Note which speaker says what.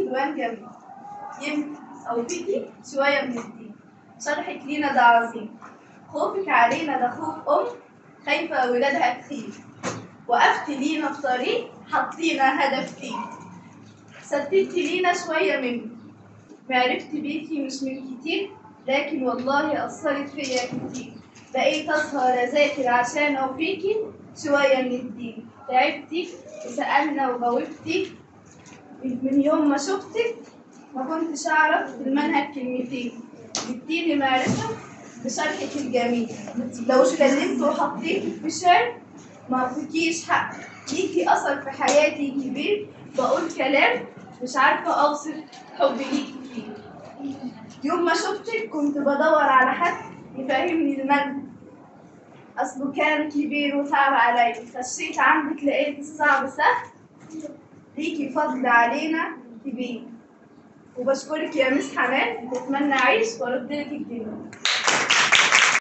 Speaker 1: ديوان جميل، يمكن أو فيكي شوية من الدين، شرحك لينا ده عظيم، خوفك علينا ده خوف خايفة ولادها تخيف، وقفت لينا في طريق حطينا هدف فيه، ستتي لينا شوية منه، معرفت بيكي مش من كتير، لكن والله أثرت فيا كتير، بقيت أسهر أذاكر عشان أوفيكي شوية من الدين، تعبتي وسألنا وجاوبتي، من يوم ما شفتك ما كنتش أعرف في المنهج كلمتين، جبتيلي معرفة بشرحك الجميل، لو اتكلمت وحطيتك في شعر ما فيكيش حق، ليكي أثر في حياتي كبير، بقول كلام مش عارفة أوصف حبي ليكي فيه. يوم ما شفتك كنت بدور على حد يفهمني المنهج، أصله كان كبير وصعب عليا، خشيت عندك لقيت الصعب سهل، ليكي فضل علينا كبير، وبشكرك يا مس حنان، بتمنى أعيش وأردلك الجميل.